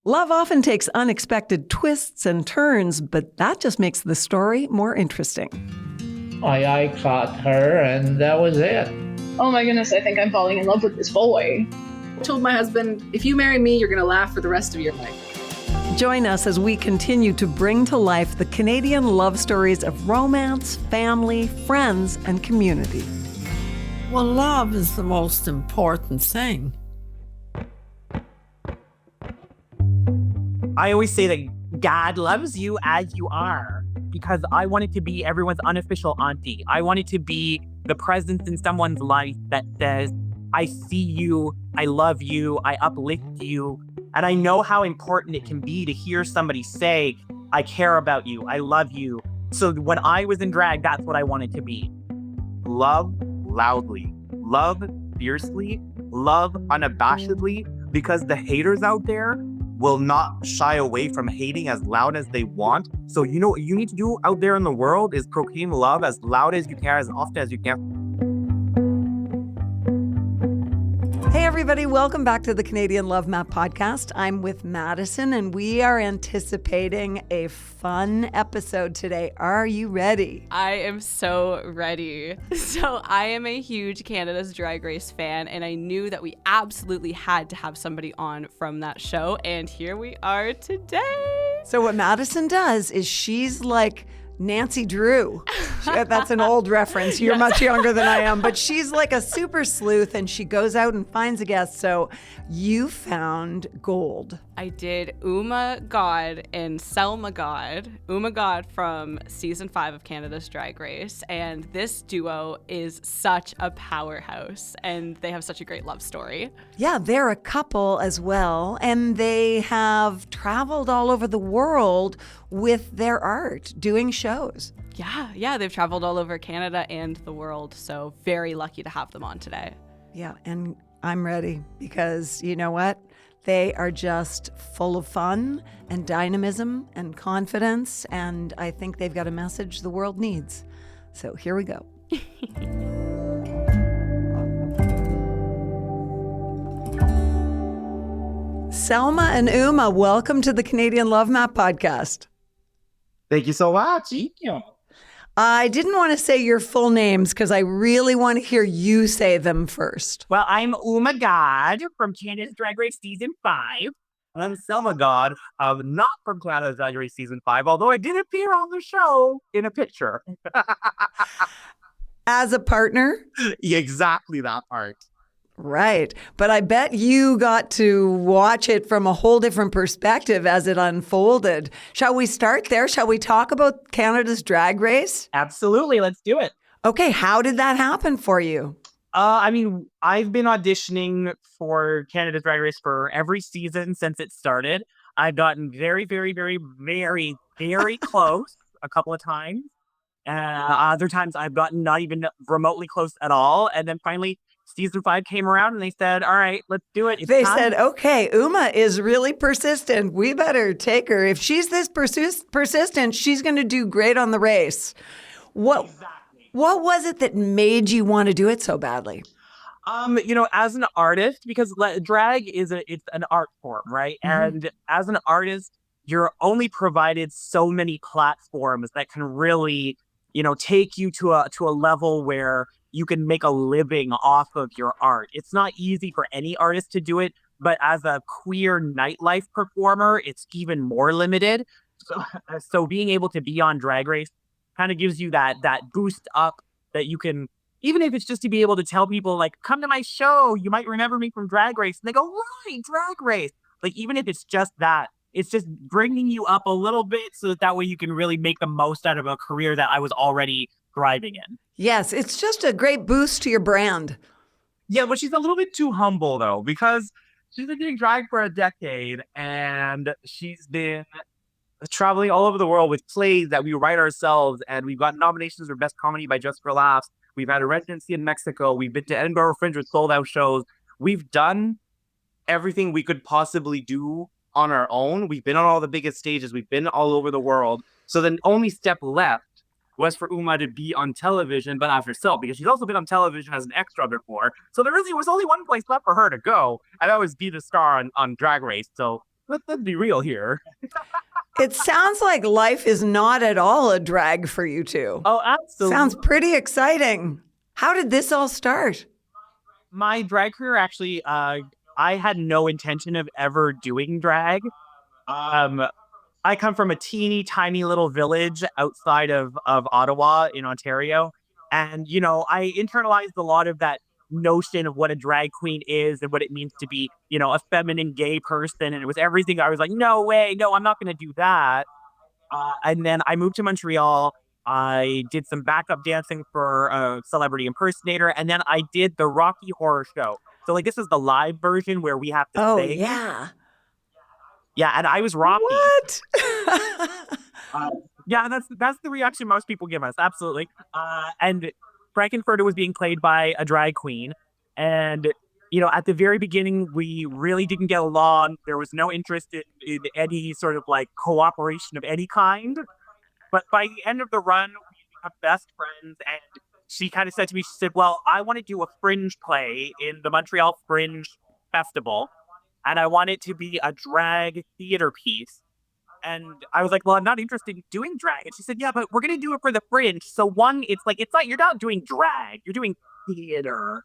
Love often takes unexpected twists and turns, but that just makes the story more interesting. I caught her, and that was it. Oh my goodness, I think I'm falling in love with this boy. I told my husband, if you marry me, you're going to laugh for the rest of your life. Join us as we continue to bring to life the Canadian love stories of romance, family, friends, and community. Well, love is the most important thing. I always say that God loves you as you are, because I wanted to be everyone's unofficial auntie. I wanted to be the presence in someone's life that says, I see you, I love you, I uplift you. And I know how important it can be to hear somebody say, I care about you, I love you. So when I was in drag, that's what I wanted to be. Love loudly, love fiercely, love unabashedly, because the haters out there will not shy away from hating as loud as they want. So you know what you need to do out there in the world is proclaim love as loud as you can, as often as you can. Hey everybody, welcome back to the Canadian Love Map podcast. I'm with Madison and we are anticipating a fun episode today. Are you ready? I am so ready. So I am a huge Canada's Drag Race fan, and I knew that we absolutely had to have somebody on from that show, and here we are today. So what Madison does is she's like Nancy Drew. That's an old reference. You're much younger than I am, but she's like a super sleuth and she goes out and finds a guest. So you found gold. I did Uma Gahd and Selma Gahd. Uma Gahd from season 5 of Canada's Drag Race, and this duo is such a powerhouse and they have such a great love story. Yeah, they're a couple as well, and they have traveled all over the world with their art, doing shows. Yeah, they've traveled all over Canada and the world, so very lucky to have them on today. Yeah, and I'm ready because you know what? They are just full of fun and dynamism and confidence, and I think they've got a message the world needs. So here we go. Selma and Uma, welcome to the Canadian Love Map podcast. Thank you so much. Thank you. I didn't want to say your full names because I really want to hear you say them first. Well, I'm Uma Gahd from Canada's Drag Race Season 5. And I'm Selma Gahd, not from Canada's Drag Race Season 5, although I did appear on the show in a picture. As a partner? Exactly that part. Right. But I bet you got to watch it from a whole different perspective as it unfolded. Shall we start there? Shall we talk about Canada's Drag Race? Absolutely. Let's do it. Okay. How did that happen for you? I've been auditioning for Canada's Drag Race for every season since it started. I've gotten very, very, very, very, very close a couple of times. Other times I've gotten not even remotely close at all. And then finally, Season 5 came around and they said, all right, let's do it. They said, okay, Uma is really persistent. We better take her. If she's this persistent, she's going to do great on the race. What was it that made you want to do it so badly? As an artist, because drag it's an art form, right? Mm-hmm. And as an artist, you're only provided so many platforms that can really, take you to a level where you can make a living off of your art. It's not easy for any artist to do it, but as a queer nightlife performer, it's even more limited. So being able to be on Drag Race kind of gives you that boost up that you can, even if it's just to be able to tell people, like, come to my show, you might remember me from Drag Race. And they go, right, Drag Race. Like, even if it's just that, it's just bringing you up a little bit so that way you can really make the most out of a career that I was already thriving in. Yes, it's just a great boost to your brand. Yeah, but she's a little bit too humble, though, because she's been doing drag for a decade, and she's been traveling all over the world with plays that we write ourselves, and we've got nominations for Best Comedy by Just for Laughs. We've had a residency in Mexico. We've been to Edinburgh Fringe with sold-out shows. We've done everything we could possibly do on our own. We've been on all the biggest stages. We've been all over the world. So the only step left was for Uma to be on television, but not herself, because she's also been on television as an extra before. So there really was only one place left for her to go, and that was be the star on Drag Race. So let's be real here. It sounds like life is not at all a drag for you two. Oh, absolutely. Sounds pretty exciting. How did this all start? My drag career actually, I had no intention of ever doing drag. I come from a teeny tiny little village outside of Ottawa in Ontario. And, I internalized a lot of that notion of what a drag queen is and what it means to be, a feminine gay person. And it was everything. I was like, no way, no, I'm not going to do that. And then I moved to Montreal. I did some backup dancing for a celebrity impersonator. And then I did the Rocky Horror Show. So, like, this is the live version where we have to Oh, sing. yeah. Yeah, and I was Rocky. What? Yeah, that's the reaction most people give us. Absolutely. And Frankenfurter was being played by a drag queen. And, at the very beginning, we really didn't get along. There was no interest in any sort of like cooperation of any kind. But by the end of the run, we became best friends. And she kind of said to me, she said, well, I want to do a fringe play in the Montreal Fringe Festival. And I want it to be a drag theater piece. And I was like, well, I'm not interested in doing drag. And she said, yeah, but we're going to do it for the Fringe. So one, it's not, you're not doing drag, you're doing theater.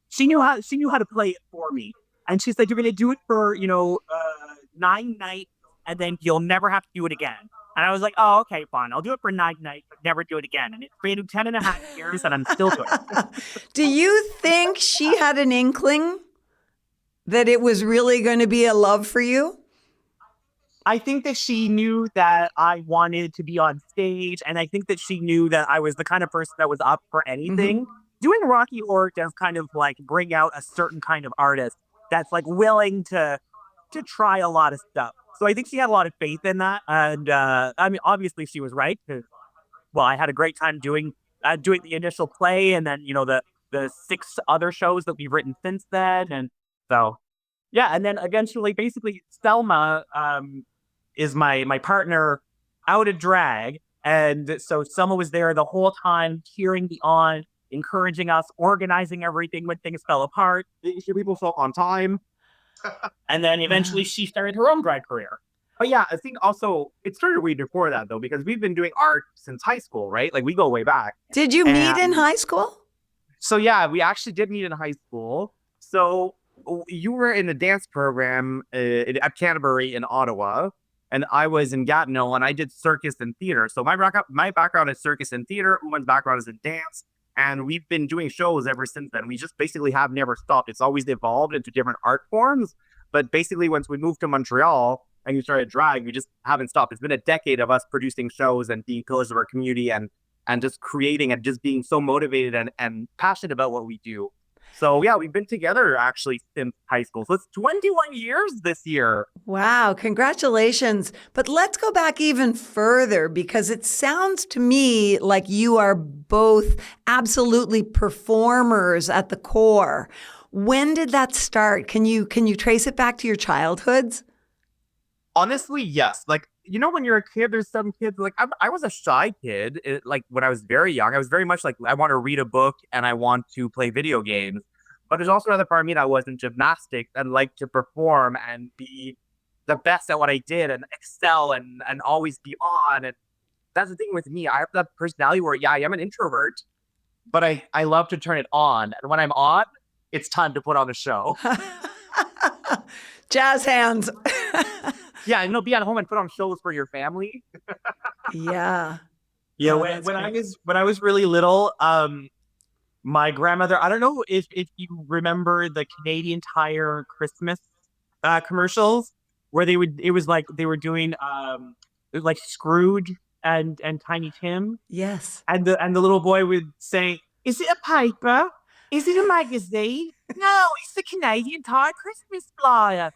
She knew how to play it for me. And she said, you're going to do it for, 9 nights and then you'll never have to do it again. And I was like, oh, okay, fine. I'll do it for 9 nights, but never do it again. And it's been 10 and a half years and I'm still doing it. Do you think she had an inkling that it was really going to be a love for you? I think that she knew that I wanted to be on stage, and I think that she knew that I was the kind of person that was up for anything. Mm-hmm. Doing Rocky Horror does kind of like bring out a certain kind of artist that's like willing to try a lot of stuff. So I think she had a lot of faith in that, and I mean, obviously she was right. Well, I had a great time doing the initial play, and then the 6 other shows that we've written since then, and so yeah, and then eventually, basically, Selma is my partner out of drag. And so Selma was there the whole time, cheering me on, encouraging us, organizing everything when things fell apart, making sure people felt on time. And then eventually she started her own drag career. But yeah, I think also it started way before that, though, because we've been doing art since high school, right? Like we go way back. Did you meet in high school? So yeah, we actually did meet in high school. So you were in the dance program at Canterbury in Ottawa, and I was in Gatineau, and I did circus and theater. So my background is circus and theater. Uma's background is in dance, and we've been doing shows ever since then. We just basically have never stopped. It's always evolved into different art forms, but basically once we moved to Montreal and you started drag, we just haven't stopped. It's been a decade of us producing shows and being pillars of our community and just creating and just being so motivated and passionate about what we do. So yeah, we've been together actually since high school. So it's 21 years this year. Wow, congratulations. But let's go back even further because it sounds to me like you are both absolutely performers at the core. When did that start? Can you trace it back to your childhoods? Honestly, yes. Like, when you're a kid, there's some kids, like, I was a shy kid. Like, when I was very young, I was very much like, I want to read a book and I want to play video games. But there's also another part of me that was in gymnastics and liked to perform and be the best at what I did and excel and always be on. And that's the thing with me. I have that personality where, yeah, I am an introvert, but I love to turn it on. And when I'm on, it's time to put on a show. Jazz hands. Yeah, be at home and put on shows for your family. Yeah. Yeah, when I was really little, my grandmother, I don't know if you remember the Canadian Tire Christmas commercials where they were doing like Scrooge and Tiny Tim. Yes. And the little boy would say, "Is it a paper? Is it a magazine? No, it's the Canadian Tire Christmas flyer."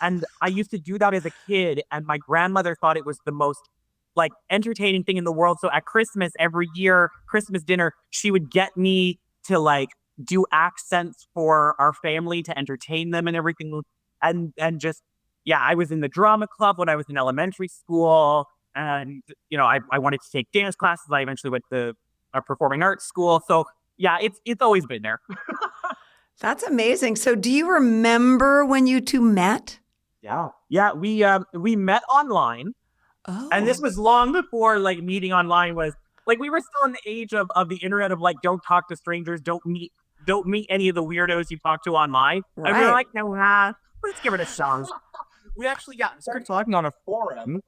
And I used to do that as a kid, and my grandmother thought it was the most like entertaining thing in the world. So at Christmas, every year, Christmas dinner, she would get me to like do accents for our family to entertain them and everything. And just, yeah, I was in the drama club when I was in elementary school. And, I wanted to take dance classes. I eventually went to a performing arts school. So yeah, it's always been there. That's amazing. So do you remember when you two met? Yeah, we met online. Oh. And this was long before like meeting online was like we were still in the age of the internet of like don't talk to strangers, don't meet any of the weirdos you talk to online. And we were Right. like, no, let's give it a shot. We actually started talking on a forum.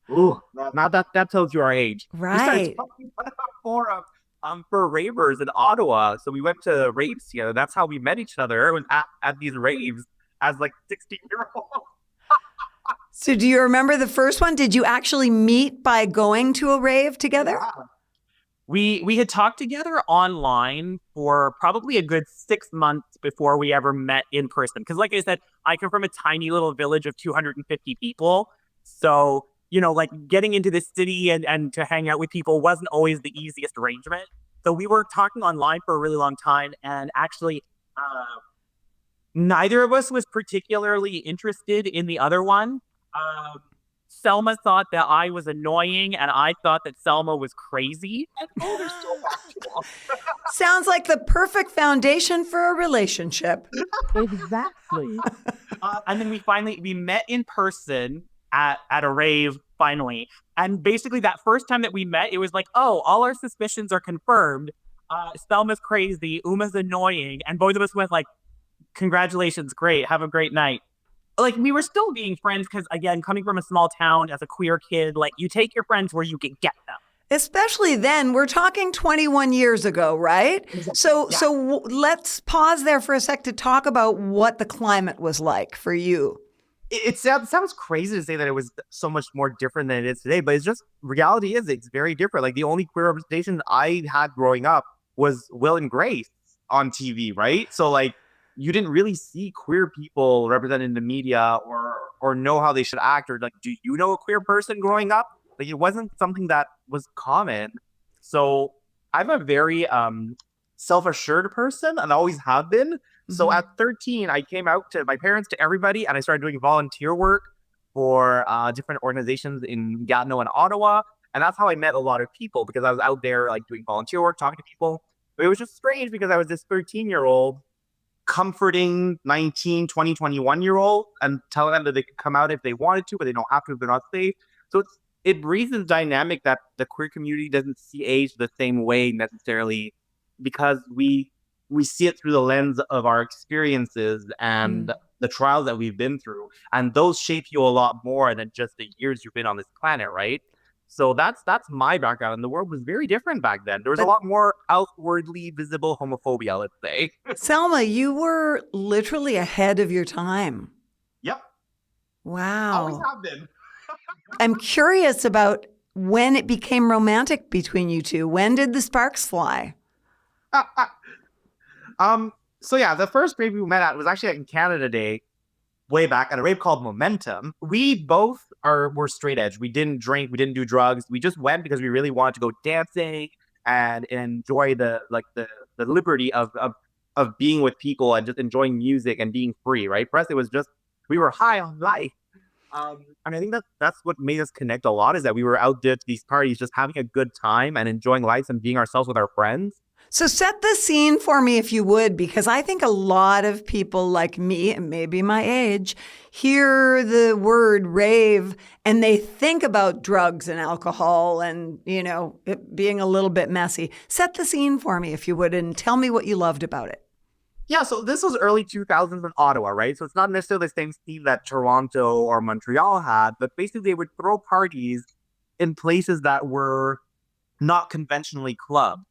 Ooh, now that tells you our age. We started Right. talking on a forum for ravers in Ottawa. So we went to raves together. That's how we met each other at these raves as like 16-year-olds. So do you remember the first one? Did you actually meet by going to a rave together? We had talked together online for probably a good 6 months before we ever met in person. Because like I said, I come from a tiny little village of 250 people. So, like getting into the city and to hang out with people wasn't always the easiest arrangement. So we were talking online for a really long time. And actually, neither of us was particularly interested in the other one. Selma thought that I was annoying, and I thought that Selma was crazy. And they're so factual. Sounds like the perfect foundation for a relationship. Exactly. And then we met in person at a rave finally. And basically that first time that we met, it was like, oh, all our suspicions are confirmed. Selma's crazy, Uma's annoying, and both of us went like, congratulations, great, have a great night. Like we were still being friends because again, coming from a small town as a queer kid, like you take your friends where you can get them. Especially then, we're talking 21 years ago, right? So let's pause there for a sec to talk about what the climate was like for you. It sounds crazy to say that it was so much more different than it is today, but it's just reality is it's very different. Like the only queer representation I had growing up was Will and Grace on TV, right? So like you didn't really see queer people represented in the media or know how they should act, or like, do you know a queer person growing up? Like it wasn't something that was common. So I'm a very self-assured person and always have been. So at 13, I came out to my parents, to everybody, and I started doing volunteer work for different organizations in Gatineau and Ottawa. And that's how I met a lot of people, because I was out there like doing volunteer work, talking to people. But it was just strange because I was this 13-year-old comforting 19, 20, 21-year-old and telling them that they could come out if they wanted to, but they don't have to if they're not safe. So it breeds this dynamic that the queer community doesn't see age the same way necessarily, because we see it through the lens of our experiences and the trials that we've been through. And those shape you a lot more than just the years you've been on this planet, right? So that's my background. And the world was very different back then. There was a lot more outwardly visible homophobia, let's say. Selma, you were literally ahead of your time. Yep. Wow. Always have been. I'm curious about when it became romantic between you two. When did the sparks fly? So yeah, the first rave we met at was actually in Canada Day, way back at a rave called Momentum. We both were straight edge. We didn't drink, we didn't do drugs. We just went because we really wanted to go dancing and enjoy the liberty of being with people and just enjoying music and being free, right? For us, it was just, we were high on life. And I think that's what made us connect a lot, is that we were out there to these parties just having a good time and enjoying life and being ourselves with our friends. So set the scene for me, if you would, because I think a lot of people like me, and maybe my age, hear the word rave and they think about drugs and alcohol and, it being a little bit messy. Set the scene for me, if you would, and tell me what you loved about it. Yeah, so this was early 2000s in Ottawa, right? So it's not necessarily the same scene that Toronto or Montreal had, but basically they would throw parties in places that were not conventionally clubbed.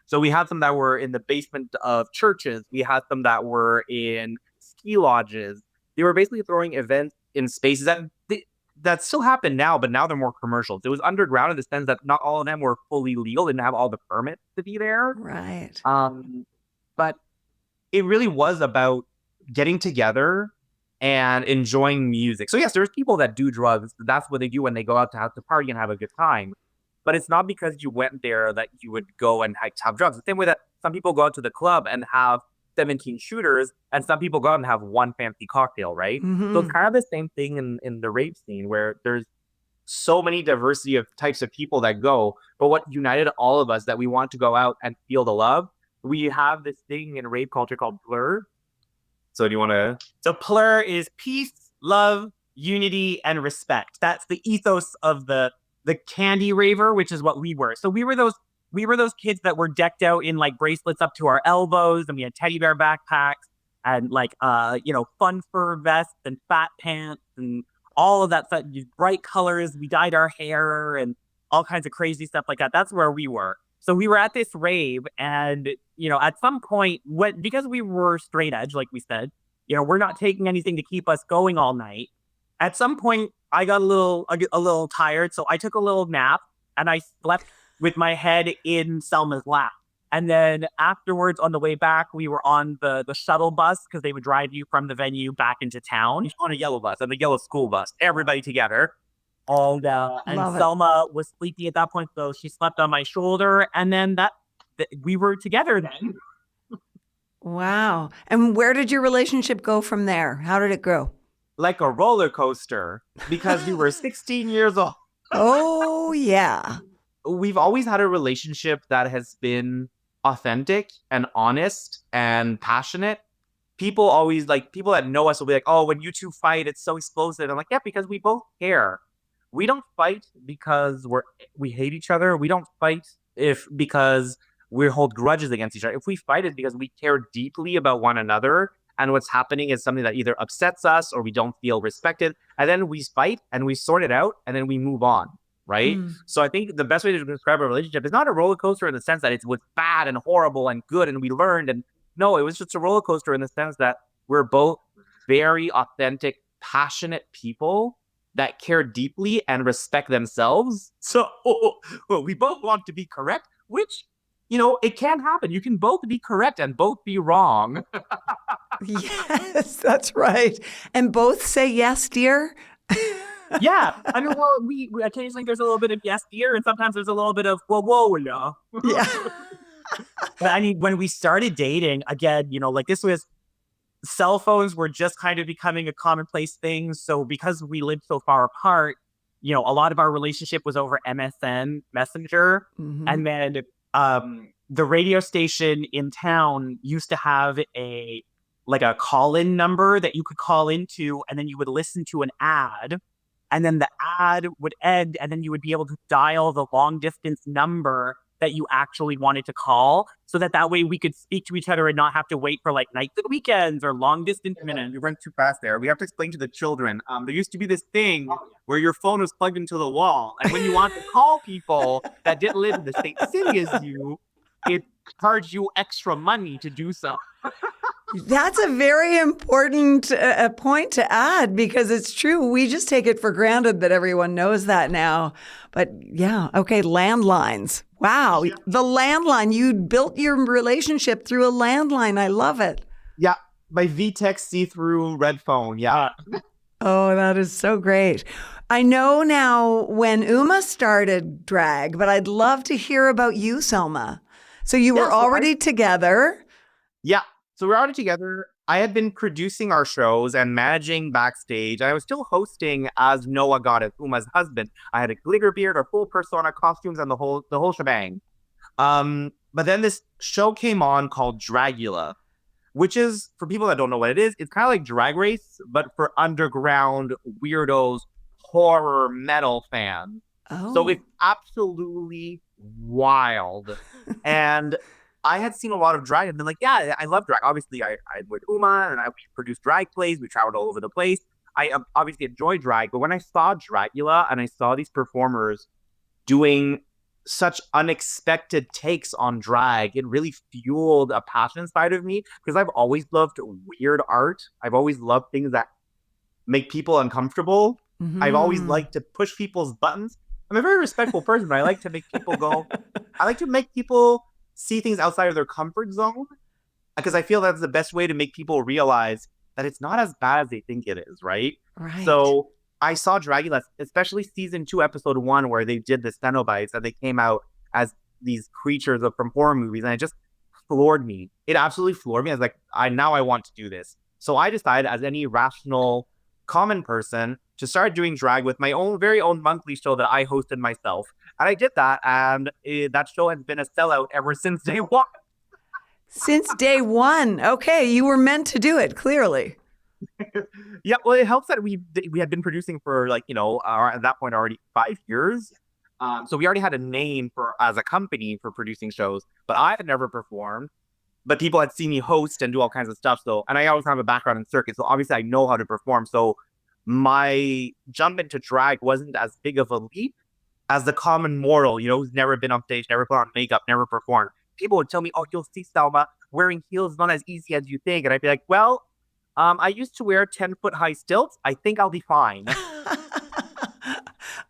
So we had some that were in the basement of churches. We had some that were in ski lodges. They were basically throwing events in spaces that still happen now, but now they're more commercial. It was underground in the sense that not all of them were fully legal, didn't have all the permits to be there. Right. But it really was about getting together and enjoying music. So yes, there's people that do drugs. That's what they do when they go out to have the party and have a good time. But it's not because you went there that you would go and have drugs. The same way that some people go out to the club and have 17 shooters, and some people go out and have one fancy cocktail, right? Mm-hmm. So it's kind of the same thing in the rave scene, where there's so many diversity of types of people that go. But what united all of us, that we want to go out and feel the love. We have this thing in rave culture called plur. So do you want to? So plur is peace, love, unity, and respect. That's the ethos of the candy raver, which is what we were. So we were those kids that were decked out in like bracelets up to our elbows, and we had teddy bear backpacks and like fun fur vests and fat pants and all of that stuff, bright colors. We dyed our hair and all kinds of crazy stuff like that. That's where we were. So we were at this rave, and at some point, because we were straight edge, like we said, we're not taking anything to keep us going all night. At some point, I got a little tired, so I took a little nap, and I slept with my head in Selma's lap. And then afterwards, on the way back, we were on the shuttle bus because they would drive you from the venue back into town on a yellow bus, on the yellow school bus, everybody together. And Selma was sleepy at that point, so she slept on my shoulder. And then we were together then. Wow. And where did your relationship go from there? How did it grow? Like a roller coaster, because we were 16 years old. Oh, yeah. We've always had a relationship that has been authentic and honest and passionate. People that know us will be like, oh, when you two fight, it's so explosive. I'm like, yeah, because we both care. We don't fight because we hate each other. We don't fight because we hold grudges against each other. If we fight, it's because we care deeply about one another, and what's happening is something that either upsets us or we don't feel respected. And then we fight and we sort it out, and then we move on. Right? So I think the best way to describe a relationship is not a roller coaster in the sense that it was bad and horrible and good and we learned. And no, it was just a roller coaster in the sense that we're both very authentic, passionate people that care deeply and respect themselves. So we both want to be correct, which, it can happen. You can both be correct and both be wrong. Yes, that's right. And both say yes, dear. Yeah, I mean, well, we occasionally there's a little bit of yes, dear, and sometimes there's a little bit of whoa, no. Yeah. But I mean, when we started dating, again, this was cell phones were just kind of becoming a commonplace thing. So because we lived so far apart, a lot of our relationship was over MSN Messenger, and then the radio station in town used to have a call-in number that you could call into, and then you would listen to an ad. And then the ad would end, and then you would be able to dial the long distance number that you actually wanted to call, so that way we could speak to each other and not have to wait for like nights and weekends or long distance minutes. We went too fast there. We have to explain to the children. There used to be this thing where your phone was plugged into the wall, and when you want to call people that didn't live in the same city as you, it charged you extra money to do so. That's a very important point to add, because it's true. We just take it for granted that everyone knows that now. But yeah, okay, landlines. Wow, yeah. The landline. You built your relationship through a landline. I love it. Yeah, my VTech see-through red phone. Yeah. Oh, that is so great. I know now when Uma started drag, but I'd love to hear about you, Selma. So you were already together. Yeah. So we're already together. I had been producing our shows and managing backstage. I was still hosting as Noah Gahd, Uma's husband. I had a glitter beard, our full persona, costumes, and the whole shebang. But then this show came on called Dragula, which is, for people that don't know what it is, it's kind of like Drag Race, but for underground weirdos, horror metal fans. Oh. So it's absolutely wild. And I had seen a lot of drag and been like, yeah, I love drag. Obviously, I with Uma and I produced drag plays. We traveled all over the place. I obviously enjoy drag, but when I saw Dragula and I saw these performers doing such unexpected takes on drag, it really fueled a passion side of me, because I've always loved weird art. I've always loved things that make people uncomfortable. Mm-hmm. I've always liked to push people's buttons. I'm a very respectful person, but I like to make people go. I like to make people see things outside of their comfort zone, because I feel that's the best way to make people realize that it's not as bad as they think it is, right? Right. So I saw Dragula, especially season 2, episode 1, where they did the Cenobites and they came out as these creatures from horror movies, and it just floored me. It absolutely floored me. I was like, now I want to do this. So I decided, as any rational, common person, to start doing drag with my very own monthly show that I hosted myself. And I did that, and that show has been a sellout ever since day one. Since day one. Okay, you were meant to do it, clearly. Yeah, well, it helps that we had been producing for like, at that point already 5 years. So we already had a name for as a company for producing shows, but I had never performed. But people had seen me host and do all kinds of stuff. So, and I always have a background in circus, so obviously I know how to perform. So my jump into drag wasn't as big of a leap as the common mortal, who's never been on stage, never put on makeup, never performed. People would tell me, "Oh, you'll see, Selma, wearing heels is not as easy as you think," and I'd be like, "Well, I used to wear 10-foot high stilts. I think I'll be fine."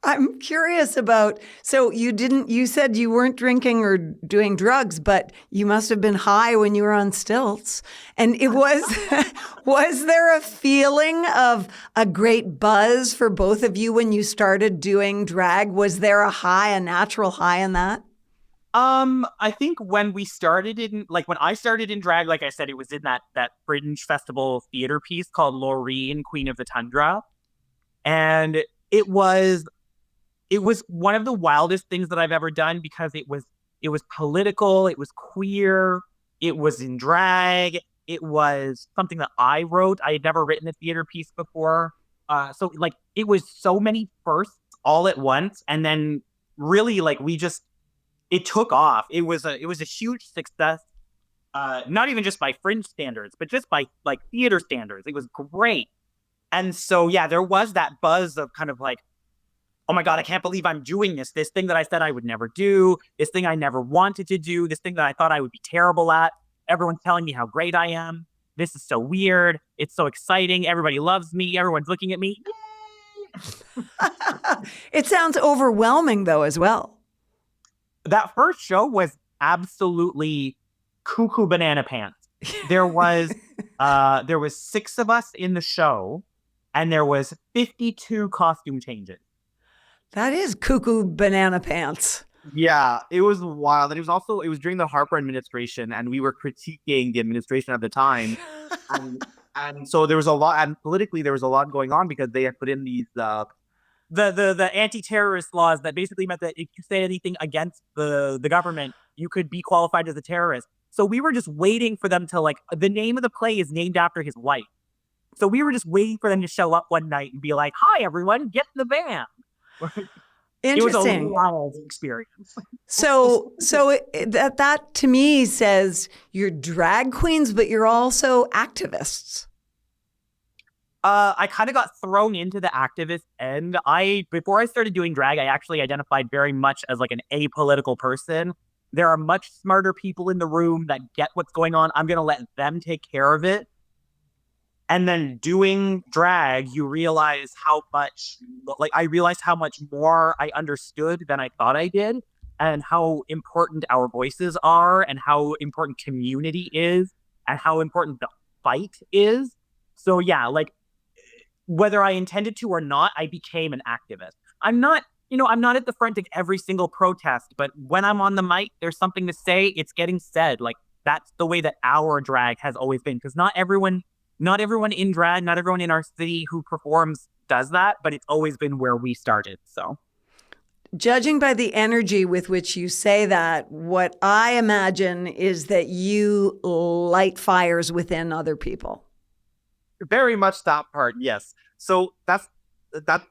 I'm curious about, so you said you weren't drinking or doing drugs, but you must have been high when you were on stilts. And it was there a feeling of a great buzz for both of you when you started doing drag? Was there a natural high in that? I think when I started in drag, like I said, it was in that fringe festival theater piece called Loreen, Queen of the Tundra. And it was one of the wildest things that I've ever done because it was political, it was queer, it was in drag, it was something that I wrote. I had never written a theater piece before. So like it was so many firsts all at once, and then really like it took off. It was a huge success. Not even just by fringe standards, but just by like theater standards. It was great. And so yeah, there was that buzz of kind of like, oh my God, I can't believe I'm doing this thing that I said I would never do, this thing I never wanted to do, this thing that I thought I would be terrible at. Everyone's telling me how great I am. This is so weird. It's so exciting. Everybody loves me. Everyone's looking at me. It sounds overwhelming though, as well. That first show was absolutely cuckoo banana pants. There was 6 of us in the show, and there was 52 costume changes. That is cuckoo banana pants. Yeah, it was wild. And it was during the Harper administration, and we were critiquing the administration at the time. And so there was a lot, and politically there was a lot going on because they had put in these the anti-terrorist laws that basically meant that if you say anything against the government, you could be qualified as a terrorist. So we were just waiting for them to, like, the name of the play is named after his wife. So we were just waiting for them to show up one night and be like, "Hi everyone, get in the van." Interesting. It was a wild experience. So that to me says you're drag queens, but you're also activists. I kind of got thrown into the activist end. Before I started doing drag, I actually identified very much as like an apolitical person. There are much smarter people in the room that get what's going on. I'm going to let them take care of it. And then doing drag, you realize I realized how much more I understood than I thought I did, and how important our voices are, and how important community is, and how important the fight is. So yeah, like whether I intended to or not, I became an activist. I'm not at the front of every single protest, but when I'm on the mic, there's something to say, it's getting said. Like that's the way that our drag has always been, because not everyone in drag, not everyone in our city who performs does that, but it's always been where we started. So judging by the energy with which you say that, what I imagine is that you light fires within other people. Very much that part, yes. So that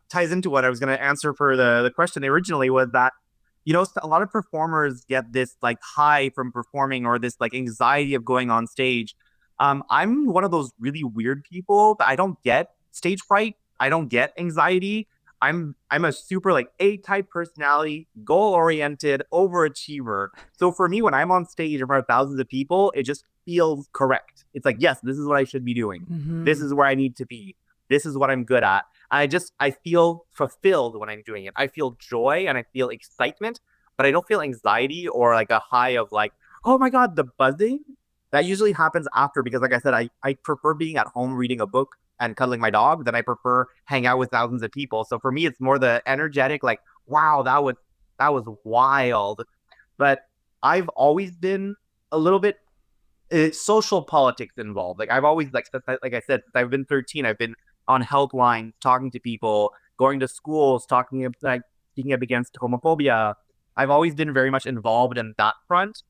ties into what I was going to answer for the question originally, was that, a lot of performers get this like high from performing, or this like anxiety of going on stage. I'm one of those really weird people that I don't get stage fright. I don't get anxiety. I'm a super like A-type personality, goal-oriented, overachiever. So for me, when I'm on stage in front of thousands of people, it just feels correct. It's like, yes, this is what I should be doing. Mm-hmm. This is where I need to be. This is what I'm good at. I feel fulfilled when I'm doing it. I feel joy and I feel excitement, but I don't feel anxiety or like a high of like, oh my God, the buzzing. That usually happens after, because like I said, I prefer being at home reading a book and cuddling my dog than I prefer hanging out with thousands of people. So for me, it's more the energetic, like, wow, that was wild. But I've always been a little bit social politics involved. Like I've always, like I said, since I've been 13, I've been on helplines, talking to people, going to schools, speaking up against homophobia. I've always been very much involved in that front.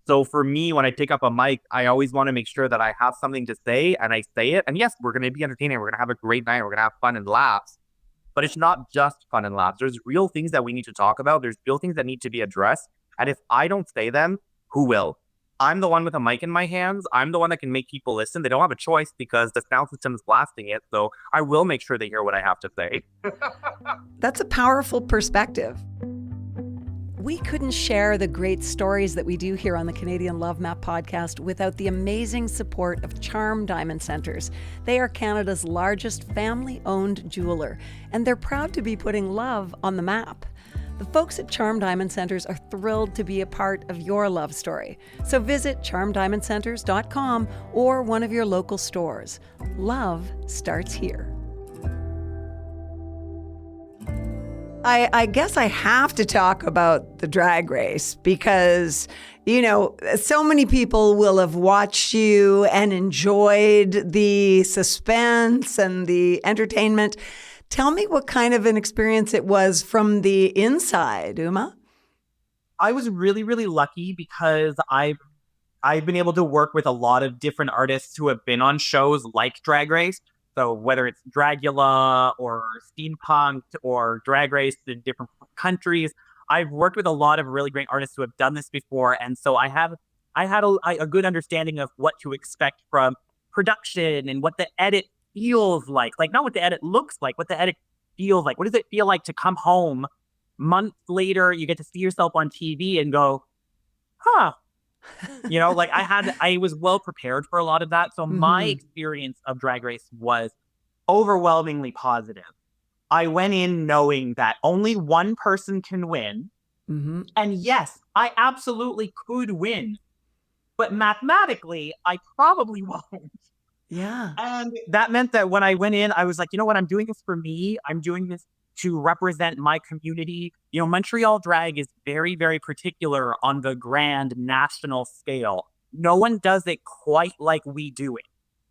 So for me, when I pick up a mic, I always want to make sure that I have something to say and I say it. And yes, we're going to be entertaining. We're going to have a great night. We're going to have fun and laughs. But it's not just fun and laughs. There's real things that we need to talk about. There's real things that need to be addressed. And if I don't say them, who will? I'm the one with a mic in my hands. I'm the one that can make people listen. They don't have a choice because the sound system is blasting it. So I will make sure they hear what I have to say. That's a powerful perspective. We couldn't share the great stories that we do here on the Canadian Love Map podcast without the amazing support of Charm Diamond Centers. They are Canada's largest family-owned jeweler, and they're proud to be putting love on the map. The folks at Charm Diamond Centers are thrilled to be a part of your love story. So visit charmdiamondcenters.com or one of your local stores. Love starts here. I guess I have to talk about the drag race because, you know, so many people will have watched you and enjoyed the suspense and the entertainment. Tell me what kind of an experience it was from the inside, Uma. I was really, really lucky because I've been able to work with a lot of different artists who have been on shows like Drag Race. So whether it's Dragula or Steampunk or Drag Race in different countries, I've worked with a lot of really great artists who have done this before. And so I had a good understanding of what to expect from production and what the edit feels like not what the edit looks like, what the edit feels like. What does it feel like to come home months later, you get to see yourself on TV and go, huh, you know, like I was well prepared for a lot of that. So my experience of Drag Race was overwhelmingly positive. I went in knowing that only one person can win. And yes, I absolutely could win. But mathematically, I probably won't. Yeah. And that meant that when I went in, I was like, you know what? I'm doing this for me. I'm doing this to represent my community. You know, Montreal drag is very, very particular on the grand national scale. No one does it quite like we do it.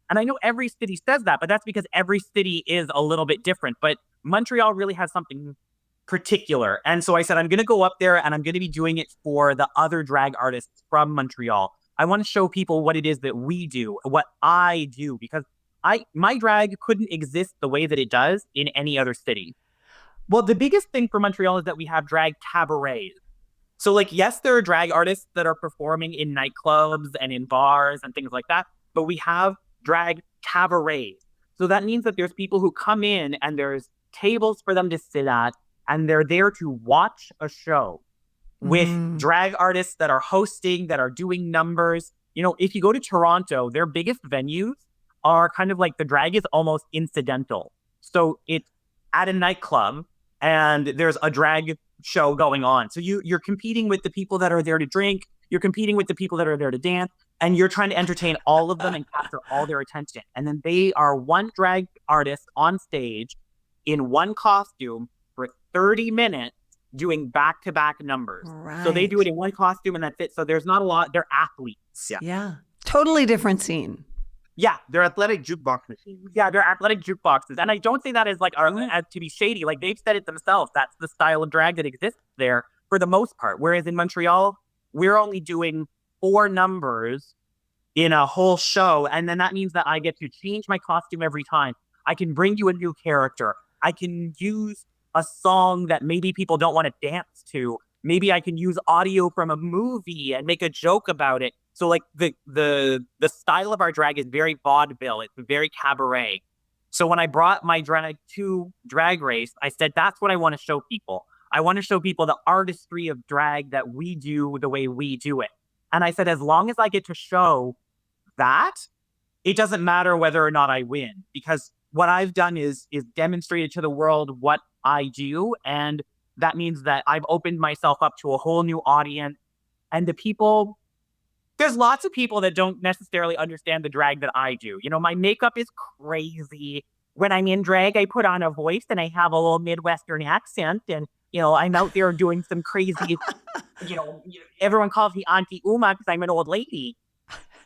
And I know every city says that, but that's because every city is a little bit different. But Montreal really has something particular. And so I said, I'm going to go up there and I'm going to be doing it for the other drag artists from Montreal. I want to show people what it is that we do, what I do, because my drag couldn't exist the way that it does in any other city. Well, the biggest thing for Montreal is that we have drag cabarets. So like, yes, there are drag artists that are performing in nightclubs and in bars and things like that, but we have drag cabarets. So that means that there's people who come in and there's tables for them to sit at, and they're there to watch a show with drag artists that are hosting, that are doing numbers. You know, if you go to Toronto, their biggest venues are kind of like the drag is almost incidental. So it's at a nightclub and there's a drag show going on. So you're competing with the people that are there to drink, you're competing with the people that are there to dance, and you're trying to entertain all of them and capture all their attention. And then they are one drag artist on stage in one costume for 30 minutes doing back-to-back numbers. Right. So they do it in one costume and that's it. So there's not a lot. They're athletes. Yeah. Totally different scene. Yeah. They're athletic jukebox machines. Yeah, they're athletic jukeboxes. And I don't say that as like as to be shady. Like they've said it themselves. That's the style of drag that exists there for the most part. Whereas in Montreal, we're only doing 4 numbers in a whole show. And then that means that I get to change my costume every time. I can bring you a new character. I can use a song that maybe people don't want to dance to. Maybe I can use audio from a movie and make a joke about it. So like the style of our drag is very vaudeville. It's very cabaret. So when I brought my drag to Drag Race, I said, that's what I want to show people. I want to show people the artistry of drag that we do the way we do it. And I said, as long as I get to show that, it doesn't matter whether or not I win, because what I've done is demonstrated to the world what I do. And that means that I've opened myself up to a whole new audience. And the people, there's lots of people that don't necessarily understand the drag that I do. You know, my makeup is crazy. When I'm in drag, I put on a voice and I have a little Midwestern accent. And, you know, I'm out there doing some crazy, you know, everyone calls me Auntie Uma because I'm an old lady.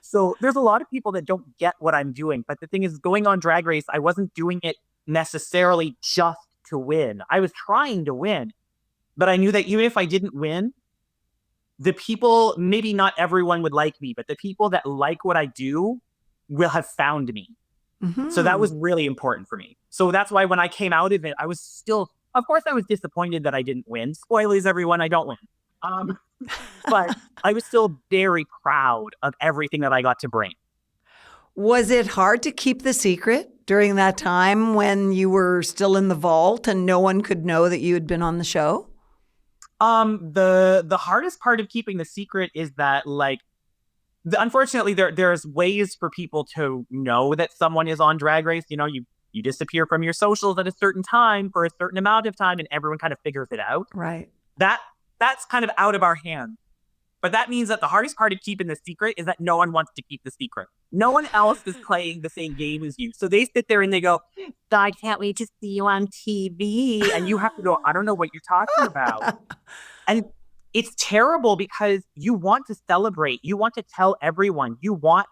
So there's a lot of people that don't get what I'm doing. But the thing is, going on Drag Race, I wasn't doing it necessarily just to win. I was trying to win. But I knew that even if I didn't win, the people, maybe not everyone would like me, but the people that like what I do will have found me. So that was really important for me. So that's why when I came out of it, I was still, of course, I was disappointed that I didn't win. Spoilers, everyone, I don't win. But I was still very proud of everything that I got to bring. Was it hard to keep the secret during that time when you were still in the vault and no one could know that you had been on the show? The hardest part of keeping the secret is that, like, unfortunately, there's ways for people to know that someone is on Drag Race. You know, you disappear from your socials at a certain time for a certain amount of time, and everyone kind of figures it out. Right. That's kind of out of our hands. But that means that the hardest part of keeping the secret is that no one wants to keep the secret. No one else is playing the same game as you. So they sit there and they go, I can't wait to see you on TV. And you have to go, I don't know what you're talking about. And it's terrible because you want to celebrate. You want to tell everyone. You want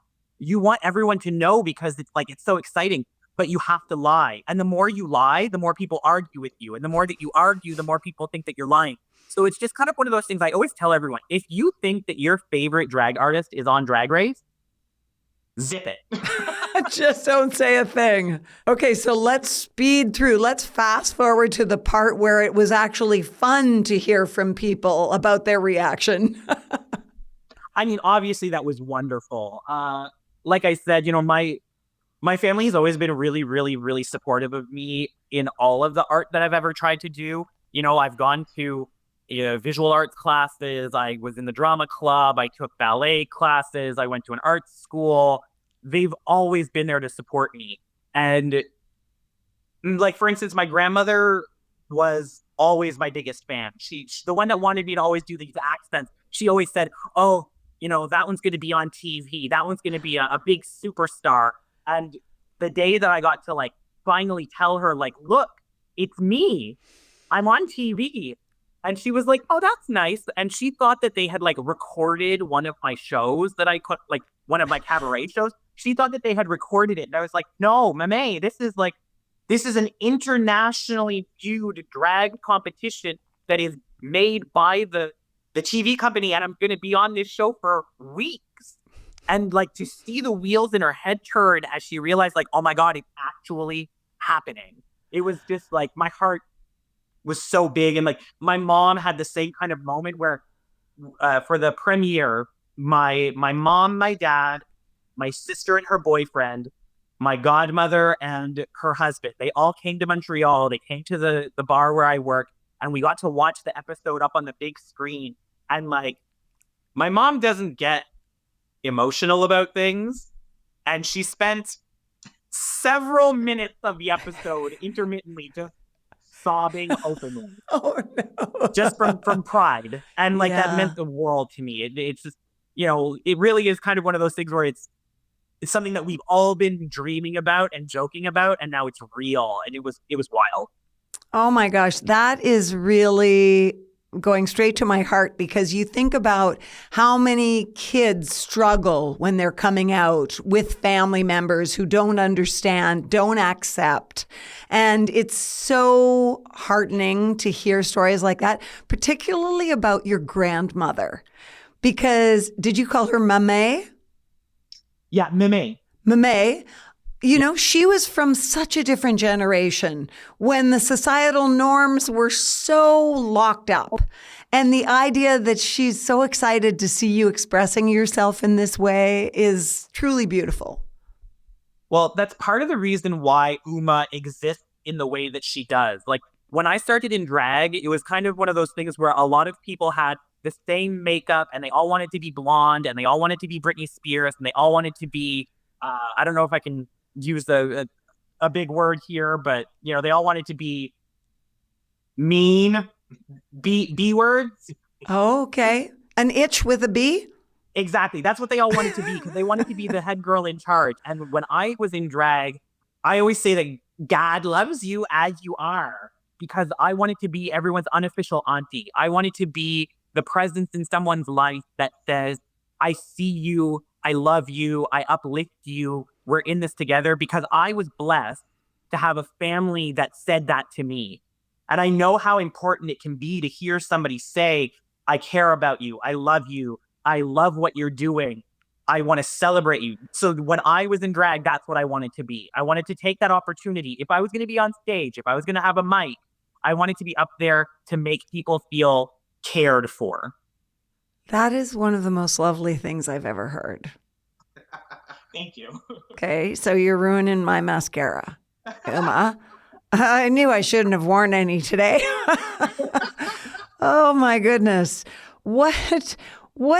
everyone to know because it's like, it's so exciting. But you have to lie. And the more you lie, the more people argue with you. And the more that you argue, the more people think that you're lying. So it's just kind of one of those things I always tell everyone. If you think that your favorite drag artist is on Drag Race, zip it. Just don't say a thing. Okay, so let's speed through. Let's fast forward to the part where it was actually fun to hear from people about their reaction. I mean, obviously that was wonderful. Like I said, you know, my family has always been really, really, really supportive of me in all of the art that I've ever tried to do. You know, I've gone to visual arts classes. I was in the drama club. I took ballet classes. I went to an art school. They've always been there to support me. And like, for instance, my grandmother was always my biggest fan. She's the one that wanted me to always do these accents. She always said, oh, you know, that one's going to be on TV. That one's going to be a big superstar. And the day that I got to like finally tell her, like, look, it's me. I'm on TV. And she was like, oh, that's nice. And she thought that they had like recorded one of my shows that I could, like one of my cabaret shows. She thought that they had recorded it. And I was like, no, Mame, this is an internationally viewed drag competition that is made by the TV company. And I'm going to be on this show for weeks. And like to see the wheels in her head turn as she realized like, oh my God, it's actually happening. It was just like my heart was so big. And like my mom had the same kind of moment where for the premiere, my mom, my dad, my sister and her boyfriend, my godmother and her husband, they all came to Montreal. They came to the bar where I work and we got to watch the episode up on the big screen. And like my mom doesn't get emotional about things. And she spent several minutes of the episode intermittently just sobbing openly. Oh no. Just from pride. And like that meant the world to me. It's just, you know, it really is kind of one of those things where it's something that we've all been dreaming about and joking about, and now it's real. And it was wild. Oh my gosh, that is really going straight to my heart because you think about how many kids struggle when they're coming out with family members who don't understand, don't accept. And it's so heartening to hear stories like that, particularly about your grandmother. Because did you call her Mame? Yeah, Mame. Mame. You know, she was from such a different generation when the societal norms were so locked up. And the idea that she's so excited to see you expressing yourself in this way is truly beautiful. Well, that's part of the reason why Uma exists in the way that she does. Like when I started in drag, it was kind of one of those things where a lot of people had the same makeup and they all wanted to be blonde and they all wanted to be Britney Spears and they all wanted to be, I don't know if I can use a big word here, but you know, they all wanted to be mean, B words. Oh, okay. An itch with a B? Exactly. That's what they all wanted to be because they wanted to be the head girl in charge. And when I was in drag, I always say that God loves you as you are because I wanted to be everyone's unofficial auntie. I wanted to be the presence in someone's life that says, I see you, I love you, I uplift you, we're in this together, because I was blessed to have a family that said that to me. And I know how important it can be to hear somebody say, I care about you. I love you. I love what you're doing. I want to celebrate you. So when I was in drag, that's what I wanted to be. I wanted to take that opportunity. If I was going to be on stage, if I was going to have a mic, I wanted to be up there to make people feel cared for. That is one of the most lovely things I've ever heard. Thank you. Okay, so you're ruining my mascara, Uma. I knew I shouldn't have worn any today. Oh my goodness. What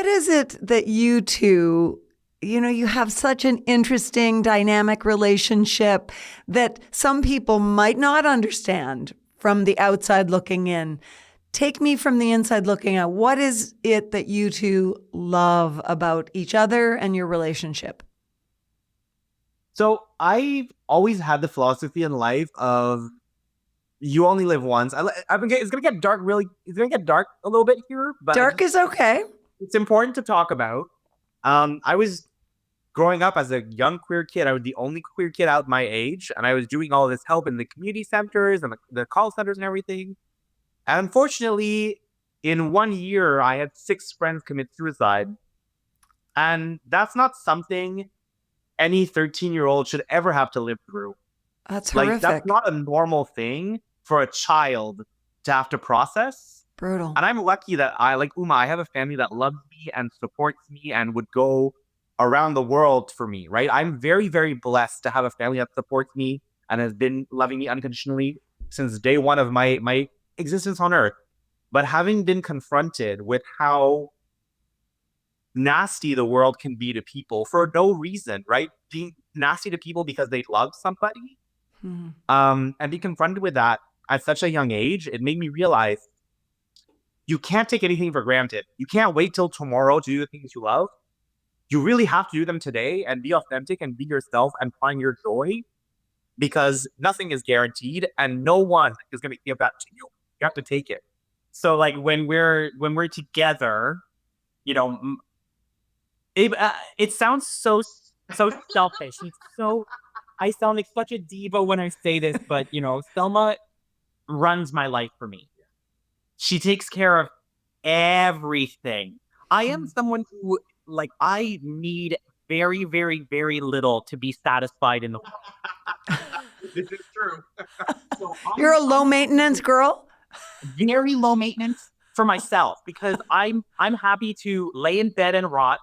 is it that you two, you have such an interesting dynamic relationship that some people might not understand from the outside looking in? Take me from the inside looking out. What is it that you two love about each other and your relationship? So I've always had the philosophy in life of you only live once. It's gonna get dark. It's gonna get dark a little bit here, but Dark is okay. it's important to talk about. I was growing up as a young queer kid. I was the only queer kid out my age, and I was doing all this help in the community centers and the call centers and everything. And unfortunately, in 1 year, I had 6 friends commit suicide. And that's not something any 13-year-old should ever have to live through. That's Like, horrific. that's not a normal thing for a child to have to process. Brutal. And I'm lucky that like Uma, I have a family that loves me and supports me and would go around the world for me, right? I'm very, very blessed to have a family that supports me and has been loving me unconditionally since day one of my existence on earth. But having been confronted with how nasty the world can be to people for no reason, right? Being nasty to people because they love somebody, and be confronted with that at such a young age, it made me realize you can't take anything for granted. You can't wait till tomorrow to do the things you love. You really have to do them today and be authentic and be yourself and find your joy, because nothing is guaranteed and no one is going to give that to you. You have to take it. So like when we're together, it sounds so selfish. I sound like such a diva when I say this, but Selma runs my life for me. She takes care of everything. I am someone who, I need very, very, very little to be satisfied in the world. This is true. So You're a low maintenance girl? Very low maintenance for myself, because I'm happy to lay in bed and rot.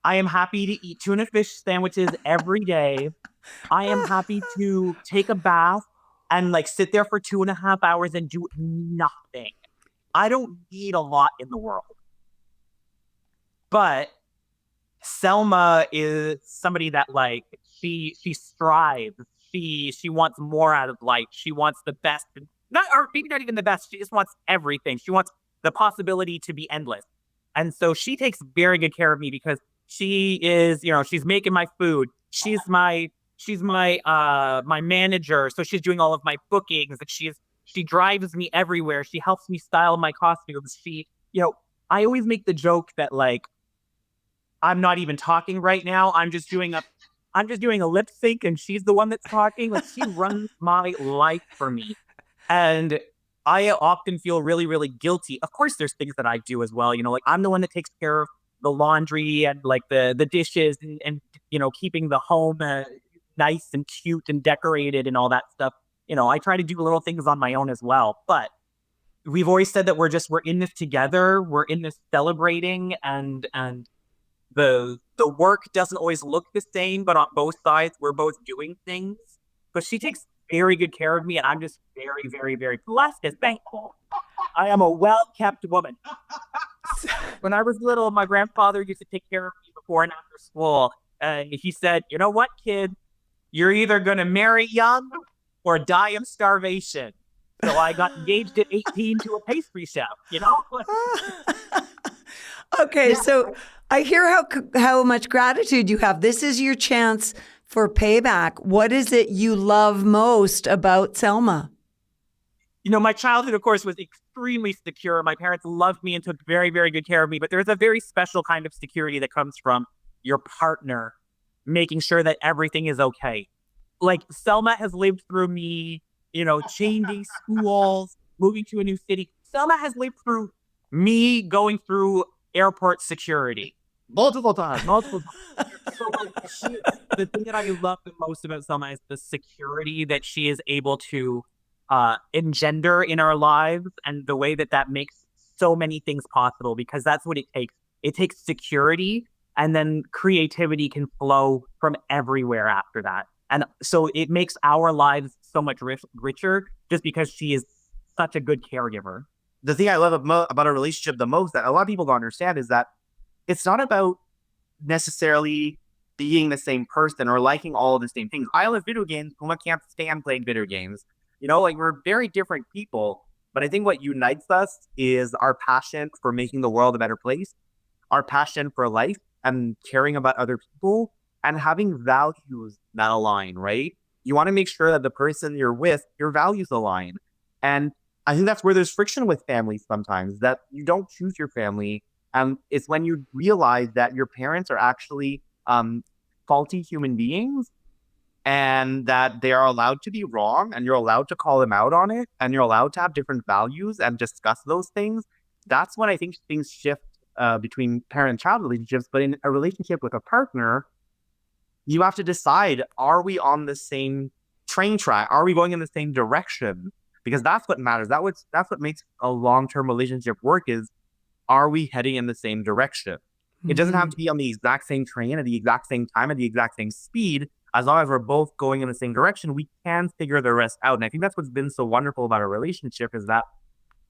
I am happy to eat tuna fish sandwiches every day. I am happy to take a bath and sit there for 2.5 hours and do nothing. I don't need a lot in the world. But Selma is somebody that she strives. She wants more out of life. She wants the best, or maybe not even the best. She just wants everything. She wants the possibility to be endless. And so she takes very good care of me, because she is, she's making my food. She's my manager. So she's doing all of my bookings, and she drives me everywhere. She helps me style my costumes. I always make the joke that I'm not even talking right now. I'm just doing a lip sync, and she's the one that's talking. She runs my life for me. And I often feel really, really guilty. Of course, there's things that I do as well. I'm the one that takes care of the laundry and the dishes and keeping the home nice and cute and decorated and all that stuff. I try to do little things on my own as well. But we've always said that we're in this together. We're in this celebrating, and the work doesn't always look the same, but on both sides, we're both doing things. But she takes very good care of me, and I'm just very, very, very blessed and thankful. I am a well-kept woman. When I was little, my grandfather used to take care of me before and after school. He said, "You know what, kid? You're either going to marry young or die of starvation." So I got engaged at 18 to a pastry chef, Okay, so I hear how much gratitude you have. This is your chance for payback. What is it you love most about Selma? My childhood, of course, was extremely secure. My parents loved me and took very, very good care of me. But there's a very special kind of security that comes from your partner making sure that everything is okay. Selma has lived through me, changing schools, moving to a new city. Selma has lived through Me going through airport security. Multiple times. So the thing that I love the most about Selma is the security that she is able to engender in our lives, and the way that that makes so many things possible, because that's what it takes. It takes security, and then creativity can flow from everywhere after that. And so it makes our lives so much richer, just because she is such a good caregiver. The thing I love about a relationship the most that a lot of people don't understand is that it's not about necessarily being the same person or liking all of the same things. I love video games. Puma can't stand playing video games. You know, like, we're very different people. But I think what unites us is our passion for making the world a better place, our passion for life and caring about other people, and having values that align, right? You want to make sure that the person you're with, your values align. And I think that's where there's friction with families sometimes, that you don't choose your family. And it's when you realize that your parents are actually faulty human beings, and that they are allowed to be wrong, and you're allowed to call them out on it, and you're allowed to have different values and discuss those things. That's when I think things shift between parent and child relationships. But in a relationship with a partner, you have to decide, are we on the same train track? Are we going in the same direction? Because that's what matters. That's what makes a long-term relationship work, is, are we heading in the same direction? It doesn't have to be on the exact same train at the exact same time at the exact same speed. As long as we're both going in the same direction, we can figure the rest out. And I think that's what's been so wonderful about our relationship, is that,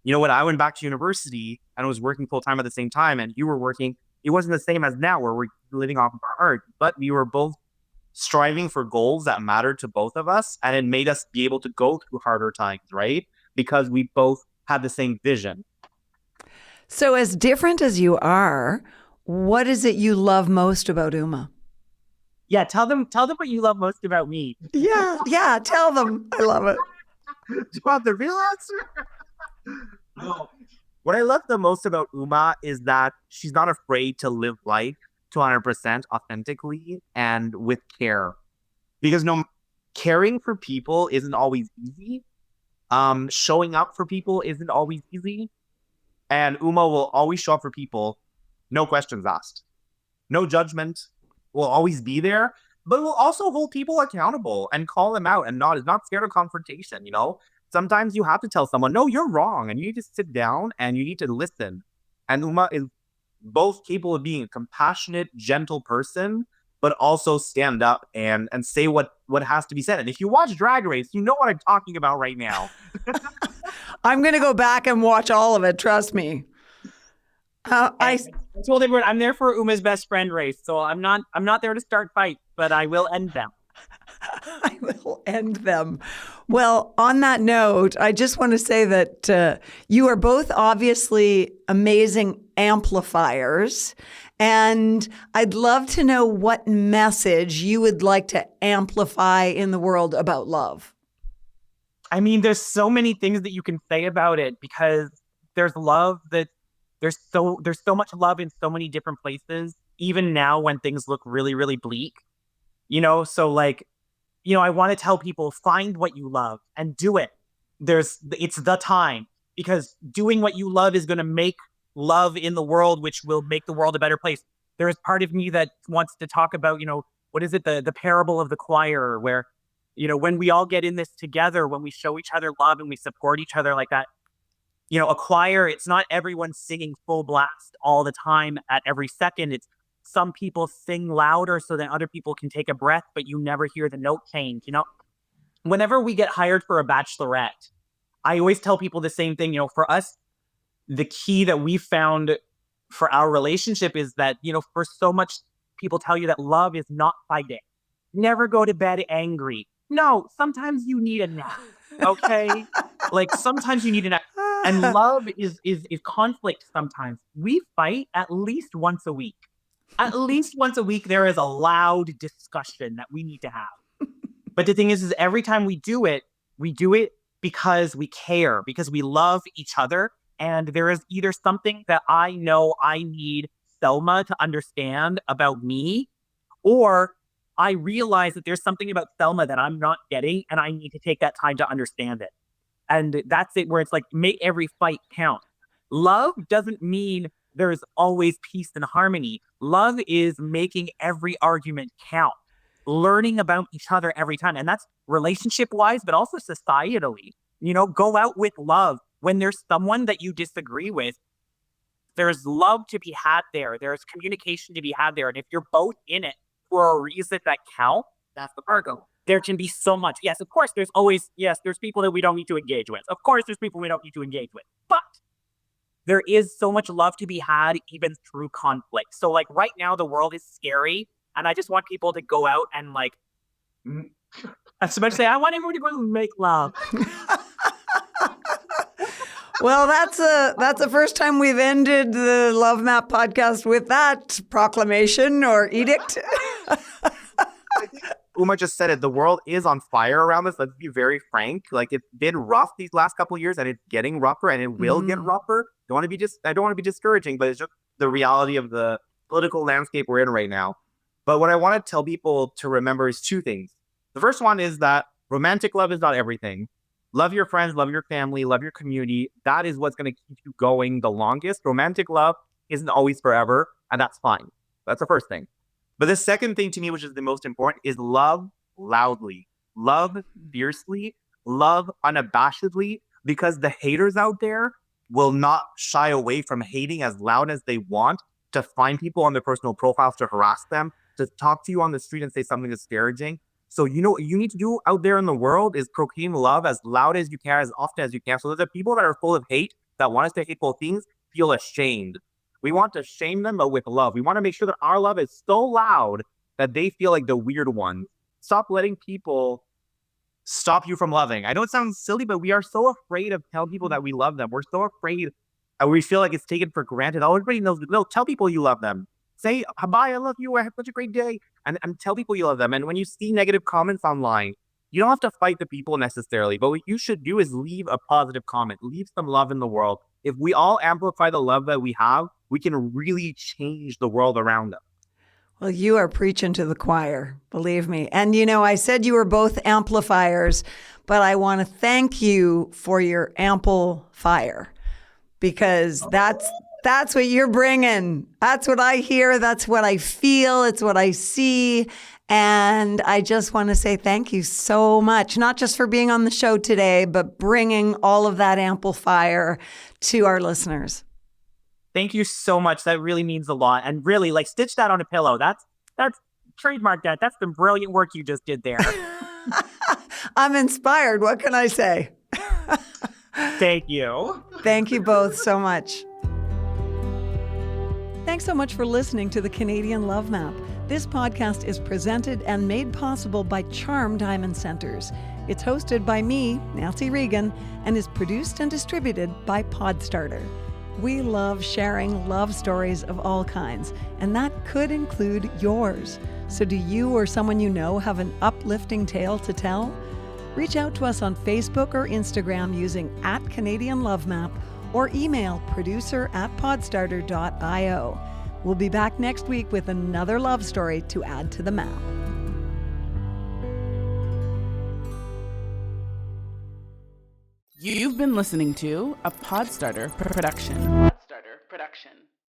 you know, when I went back to university and was working full time at the same time, and you were working, it wasn't the same as now, where we're living off of our art, but we were both striving for goals that mattered to both of us. And it made us be able to go through harder times, right? Because we both had the same vision. So, as different as you are, what is it you love most about Uma? Yeah, tell them what you love most about me. Yeah, tell them. I love it. Do you want the real answer? No. What I love the most about Uma is that she's not afraid to live life 200% authentically and with care. Because caring for people isn't always easy. Showing up for people isn't always easy. And Uma will always show up for people, no questions asked. No judgment. Will always be there, but will also hold people accountable and call them out, and is not scared of confrontation, you know? Sometimes you have to tell someone, no, you're wrong, and you need to sit down and you need to listen. And Uma is both capable of being a compassionate, gentle person, but also stand up and say what has to be said. And if you watch Drag Race, you know what I'm talking about right now. I'm going to go back and watch all of it. Trust me. I told everyone I'm there for Uma's best friend race, so I'm not there to start fights, but I will end them. I will end them. Well, on that note, I just want to say that you are both obviously amazing amplifiers, and I'd love to know what message you would like to amplify in the world about love. I mean, there's so many things that you can say about it, because there's love that there's so much love in so many different places, even now when things look really, really bleak, you know? So, like, you know, I want to tell people, find what you love and do it. It's the time, because doing what you love is going to make love in the world, which will make the world a better place. There is part of me that wants to talk about, you know, what is it? The parable of the choir, where, you know, when we all get in this together, when we show each other love and we support each other like that, you know, a choir, it's not everyone singing full blast all the time at every second. It's some people sing louder so that other people can take a breath, but you never hear the note change. You know, whenever we get hired for a bachelorette, I always tell people the same thing. You know, for us, the key that we found for our relationship is that, you know, for so much, people tell you that love is not fighting. Never go to bed angry. No, sometimes you need a nap. Okay? Like, sometimes you need a nap. And love is conflict sometimes. We fight at least once a week. At least once a week, there is a loud discussion that we need to have. But the thing is every time we do it because we care, because we love each other. And there is either something that I know I need Selma to understand about me, or I realize that there's something about Selma that I'm not getting, and I need to take that time to understand it. And that's it, where it's like, make every fight count. Love doesn't mean there's always peace and harmony. Love is making every argument count, learning about each other every time. And that's relationship wise, but also societally. Go out with love. When there's someone that you disagree with, there's love to be had there. There's communication to be had there. And if you're both in it for a reason that counts, that's the cargo. There can be so much. Yes, of course, there's people that we don't need to engage with. Of course, there's people we don't need to engage with. But there is so much love to be had even through conflict. So like right now, the world is scary. And I just want people to go out and like, as much say, I want everyone to go and make love. Well, that's the first time we've ended the Love Map podcast with that proclamation or edict. Uma just said it. The world is on fire around us. Let's be very frank. Like it's been rough these last couple of years, and it's getting rougher, and it will get rougher. I don't want to be discouraging, but it's just the reality of the political landscape we're in right now. But what I want to tell people to remember is two things. The first one is that romantic love is not everything. Love your friends, love your family, love your community. That is what's going to keep you going the longest. Romantic love isn't always forever, and that's fine. That's the first thing. But the second thing to me, which is the most important, is love loudly, love fiercely, love unabashedly, because the haters out there will not shy away from hating as loud as they want, to find people on their personal profiles to harass them, to talk to you on the street and say something disparaging. So what you need to do out there in the world is proclaim love as loud as you can, as often as you can, so that the people that are full of hate, that want to say hateful things, feel ashamed. We want to shame them, but with love. We want to make sure that our love is so loud that they feel like the weird one. Stop letting people stop you from loving. I know it sounds silly, but we are so afraid of telling people that we love them. We're so afraid, and we feel like it's taken for granted. Oh, everybody knows. No, tell people you love them. Say, bye, I love you, I have such a great day. And tell people you love them. And when you see negative comments online, you don't have to fight the people necessarily. But what you should do is leave a positive comment. Leave some love in the world. If we all amplify the love that we have, we can really change the world around us. Well, you are preaching to the choir, believe me. And I said you were both amplifiers, but I want to thank you for your ample fire, because that's what you're bringing. That's what I hear. That's what I feel. It's what I see. And I just want to say thank you so much, not just for being on the show today, but bringing all of that ample fire to our listeners. Thank you so much. That really means a lot. And really, like, stitch that on a pillow. That's trademark that. That's the brilliant work you just did there. I'm inspired. What can I say? Thank you. Thank you both so much. Thanks so much for listening to the Canadian Love Map. This podcast is presented and made possible by Charm Diamond Centers. It's hosted by me, Nancy Regan, and is produced and distributed by Podstarter. We love sharing love stories of all kinds, and that could include yours. So do you or someone you know have an uplifting tale to tell? Reach out to us on Facebook or Instagram using @CanadianLoveMap or email producer@podstarter.io. We'll be back next week with another love story to add to the map. You've been listening to a Podstarter production.